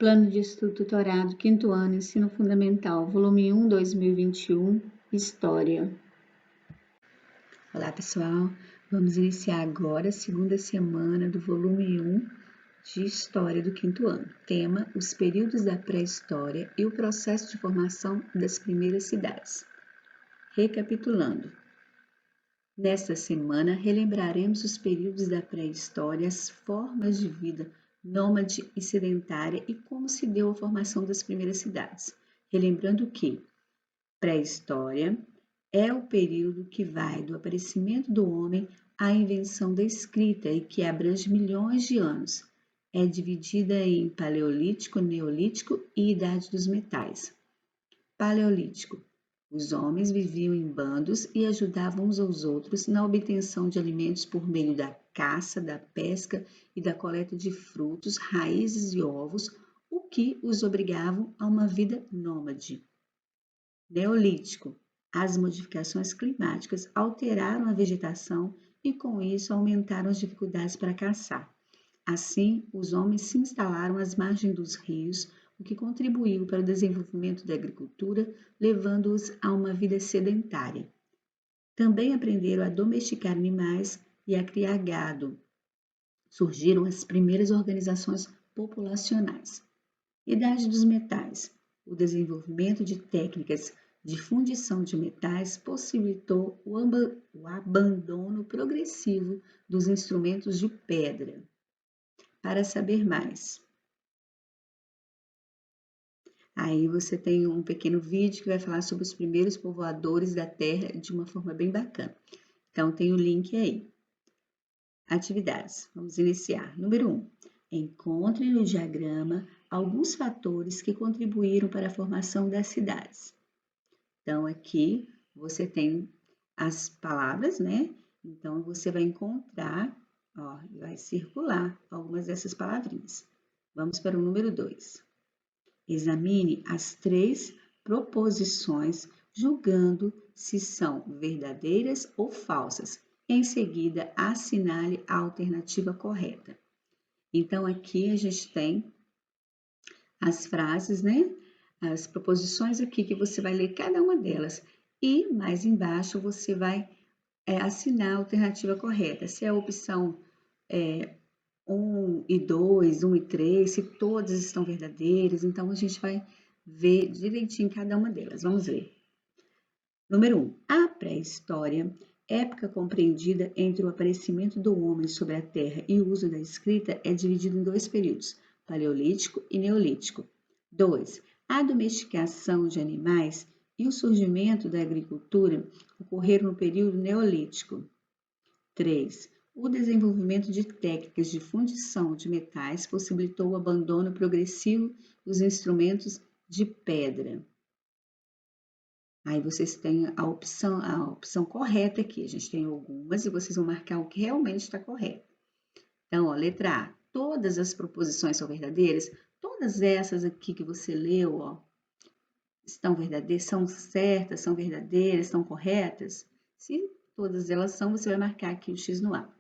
Plano de Estudo Tutorado, 5º ano, Ensino Fundamental, volume 1, 2021, História. Olá, pessoal. Vamos iniciar agora a segunda semana do volume 1 de História do 5º ano. Tema: os períodos da pré-história e o processo de formação das primeiras cidades. Recapitulando. Nesta semana, relembraremos os períodos da pré-história, as formas de vida nômade e sedentária e como se deu a formação das primeiras cidades. Relembrando que pré-história é o período que vai do aparecimento do homem à invenção da escrita e que abrange milhões de anos. É dividida em Paleolítico, Neolítico e Idade dos Metais. Paleolítico. Os homens viviam em bandos e ajudavam uns aos outros na obtenção de alimentos por meio da caça, da pesca e da coleta de frutos, raízes e ovos, o que os obrigavam a uma vida nômade. Neolítico. As modificações climáticas alteraram a vegetação e, com isso, aumentaram as dificuldades para caçar. Assim, os homens se instalaram às margens dos rios, o que contribuiu para o desenvolvimento da agricultura, levando-os a uma vida sedentária. Também aprenderam a domesticar animais e a criar gado. Surgiram as primeiras organizações populacionais. Idade dos metais. O desenvolvimento de técnicas de fundição de metais possibilitou o abandono progressivo dos instrumentos de pedra. Para saber mais. Aí você tem um pequeno vídeo que vai falar sobre os primeiros povoadores da Terra de uma forma bem bacana. Então, tem o link aí. Atividades. Vamos iniciar. Número 1. Encontre no diagrama alguns fatores que contribuíram para a formação das cidades. Então, aqui você tem as palavras, né? Então, você vai encontrar, vai circular algumas dessas palavrinhas. Vamos para o número 2. Examine as 3 proposições, julgando se são verdadeiras ou falsas. Em seguida, assinale a alternativa correta. Então, aqui a gente tem as frases, né? As proposições aqui que você vai ler cada uma delas. E mais embaixo você vai assinar a alternativa correta. Se é a opção 1 e 2, 1 e 3, se todas estão verdadeiras, então a gente vai ver direitinho cada uma delas. Vamos ver. Número 1. A pré-história, época compreendida entre o aparecimento do homem sobre a Terra e o uso da escrita, é dividida em 2 períodos, Paleolítico e Neolítico. 2. A domesticação de animais e o surgimento da agricultura ocorreram no período Neolítico. 3. O desenvolvimento de técnicas de fundição de metais possibilitou o abandono progressivo dos instrumentos de pedra. Aí vocês têm a opção correta aqui. A gente tem algumas e vocês vão marcar o que realmente está correto. Então, letra A. Todas as proposições são verdadeiras? Todas essas aqui que você leu, estão verdadeiras, são certas, são verdadeiras, estão corretas? Se todas elas são, você vai marcar aqui o X no A.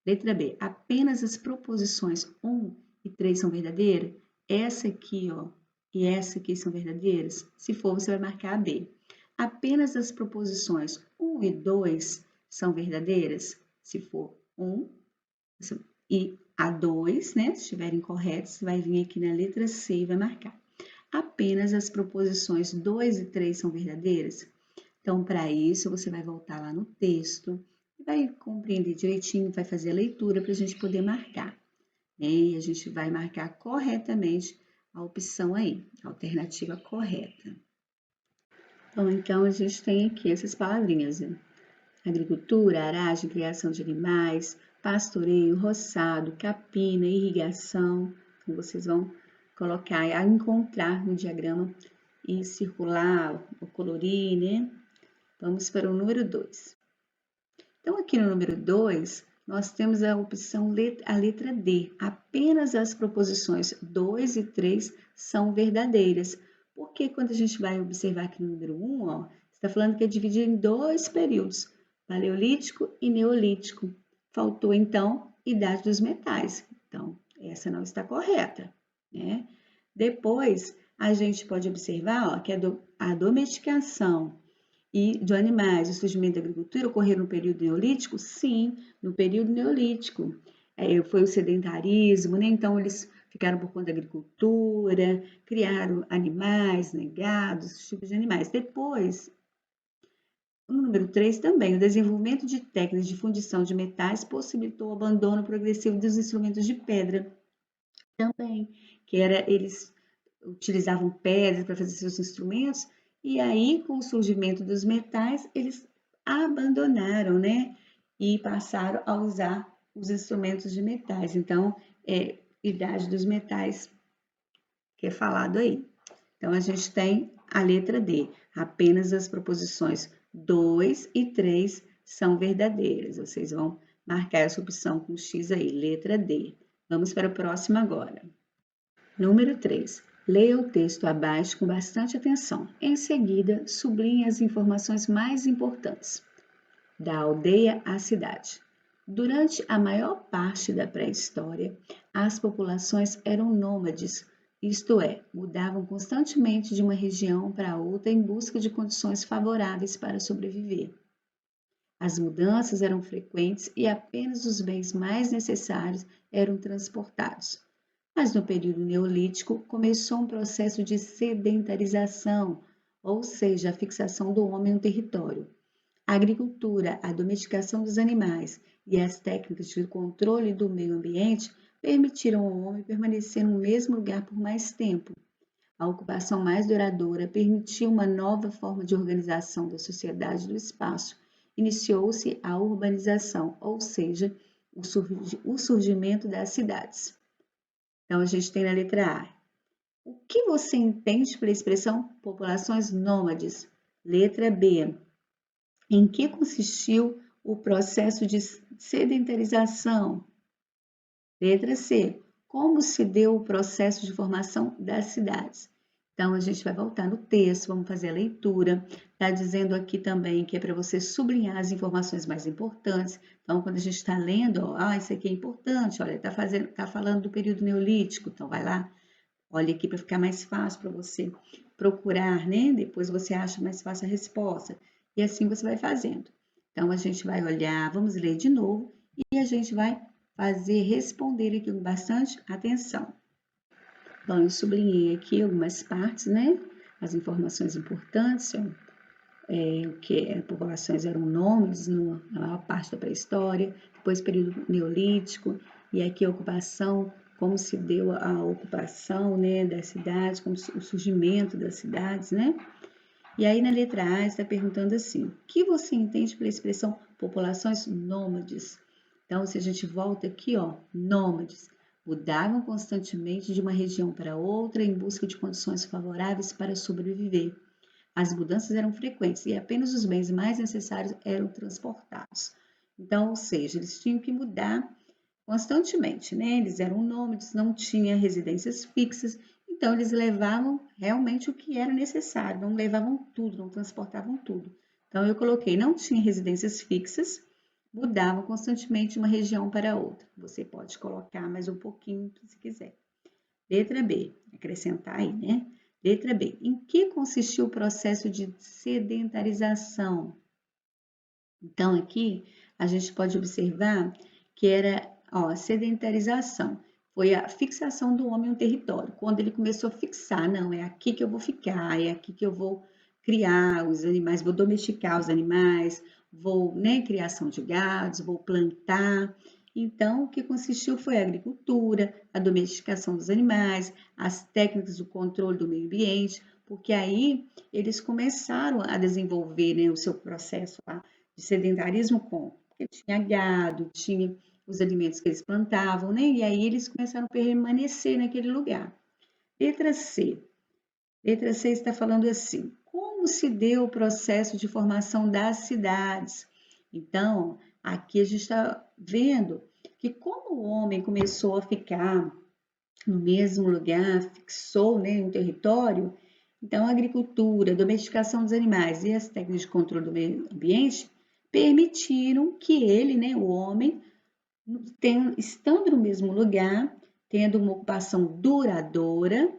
Letra B. Apenas as proposições 1 e 3 são verdadeiras? Essa aqui, e essa aqui são verdadeiras? Se for, você vai marcar a B. Apenas as proposições 1 e 2 são verdadeiras? Se for 1 e a 2, né? Se estiverem corretas, vai vir aqui na letra C e vai marcar. Apenas as proposições 2 e 3 são verdadeiras? Então, para isso, você vai voltar lá no texto, vai compreender direitinho, vai fazer a leitura para a gente poder marcar. Né? E a gente vai marcar corretamente a opção aí, a alternativa correta. Bom, então a gente tem aqui essas palavrinhas, né? Agricultura, aragem, criação de animais, pastoreio, roçado, capina, irrigação. Então, vocês vão colocar, encontrar no diagrama e circular, ou colorir, né? Vamos para o número 2. Então, aqui no número 2, nós temos a opção, a letra D. Apenas as proposições 2 e 3 são verdadeiras. Porque quando a gente vai observar aqui no número 1, está falando que é dividido em 2 períodos, Paleolítico e Neolítico. Faltou, então, Idade dos Metais. Então, essa não está correta, né? Depois, a gente pode observar, ó, que a domesticação de animais, o surgimento da agricultura ocorreram no período neolítico? Sim, no período neolítico. Foi o sedentarismo, né? Então eles ficaram por conta da agricultura, criaram animais, né, gados, tipos de animais. Depois, no número 3 também, o desenvolvimento de técnicas de fundição de metais possibilitou o abandono progressivo dos instrumentos de pedra também, eles utilizavam pedras para fazer seus instrumentos, e aí, com o surgimento dos metais, eles abandonaram, né? E passaram a usar os instrumentos de metais. Então, idade dos metais, que é falado aí. Então, a gente tem a letra D. Apenas as proposições 2 e 3 são verdadeiras. Vocês vão marcar essa opção com X aí, letra D. Vamos para o próximo agora. Número 3. Leia o texto abaixo com bastante atenção. Em seguida, sublinhe as informações mais importantes. Da aldeia à cidade. Durante a maior parte da pré-história, as populações eram nômades, isto é, mudavam constantemente de uma região para outra em busca de condições favoráveis para sobreviver. As mudanças eram frequentes e apenas os bens mais necessários eram transportados. Mas no período neolítico começou um processo de sedentarização, ou seja, a fixação do homem no território. A agricultura, a domesticação dos animais e as técnicas de controle do meio ambiente permitiram ao homem permanecer no mesmo lugar por mais tempo. A ocupação mais duradoura permitiu uma nova forma de organização da sociedade do espaço. Iniciou-se a urbanização, ou seja, o surgimento das cidades. Então, a gente tem na letra A. O que você entende pela expressão populações nômades? Letra B. Em que consistiu o processo de sedentarização? Letra C. Como se deu o processo de formação das cidades? Então, a gente vai voltar no texto, vamos fazer a leitura. Está dizendo aqui também que é para você sublinhar as informações mais importantes. Então, quando a gente está lendo, ó, isso aqui é importante, olha, tá falando do período neolítico, então vai lá, olha aqui para ficar mais fácil para você procurar, né? Depois você acha mais fácil a resposta. E assim você vai fazendo. Então, a gente vai olhar, vamos ler de novo e a gente vai responder aqui com bastante atenção. Bom, eu sublinhei aqui algumas partes, né? As informações importantes, o que populações eram nômades na maior parte da pré-história, depois período neolítico, e aqui a ocupação, como se deu a ocupação, né, das cidades, como o surgimento das cidades, né? E aí na letra A está perguntando assim, o que você entende pela expressão populações nômades? Então, se a gente volta aqui, ó, nômades, mudavam constantemente de uma região para outra em busca de condições favoráveis para sobreviver. As mudanças eram frequentes e apenas os bens mais necessários eram transportados. Então, ou seja, eles tinham que mudar constantemente, né? Eles eram nômades, não tinham residências fixas, então eles levavam realmente o que era necessário, não levavam tudo, não transportavam tudo. Então, eu coloquei, não tinha residências fixas, mudavam constantemente de uma região para outra. Você pode colocar mais um pouquinho se quiser. Letra B, acrescentar aí, né? Letra B, em que consistiu o processo de sedentarização? Então, aqui a gente pode observar que era, ó, sedentarização. Foi a fixação do homem no território. Quando ele começou a fixar, não, é aqui que eu vou ficar, é aqui que eu vou criar os animais, vou domesticar os animais, vou, né, criação de gados, vou plantar. Então, o que consistiu foi a agricultura, a domesticação dos animais, as técnicas do controle do meio ambiente, porque aí eles começaram a desenvolver, né, o seu processo lá de sedentarismo porque tinha gado, tinha os alimentos que eles plantavam, né? E aí eles começaram a permanecer naquele lugar. Letra C. Letra C está falando assim: como se deu o processo de formação das cidades? Então, aqui a gente está vendo que como o homem começou a ficar no mesmo lugar, fixou, né, um território, então a agricultura, a domesticação dos animais e as técnicas de controle do meio ambiente permitiram que ele, né, o homem, estando no mesmo lugar, tendo uma ocupação duradoura,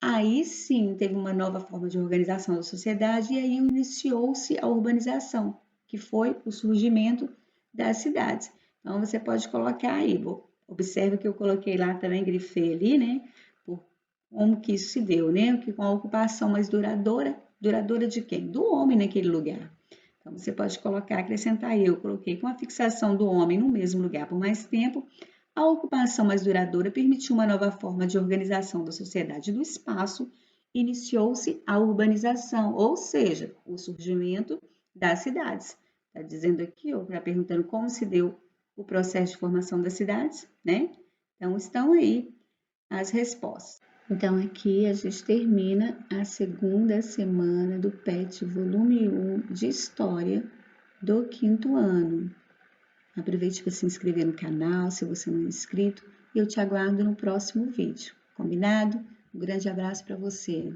Aí sim teve uma nova forma de organização da sociedade e aí iniciou-se a urbanização, que foi o surgimento das cidades. Então você pode colocar aí, observe que eu coloquei lá também, grifei ali, né? Por como que isso se deu, né? Que com a ocupação mais duradoura, duradoura de quem? Do homem naquele lugar. Então você pode colocar, acrescentar aí, eu coloquei com a fixação do homem no mesmo lugar por mais tempo, a ocupação mais duradoura permitiu uma nova forma de organização da sociedade e do espaço, iniciou-se a urbanização, ou seja, o surgimento das cidades. Está dizendo aqui, ou está perguntando como se deu o processo de formação das cidades, né? Então, estão aí as respostas. Então, aqui a gente termina a segunda semana do PET volume 1 de História do 5º ano. Aproveite para se inscrever no canal, se você não é inscrito, e eu te aguardo no próximo vídeo. Combinado? Um grande abraço para você.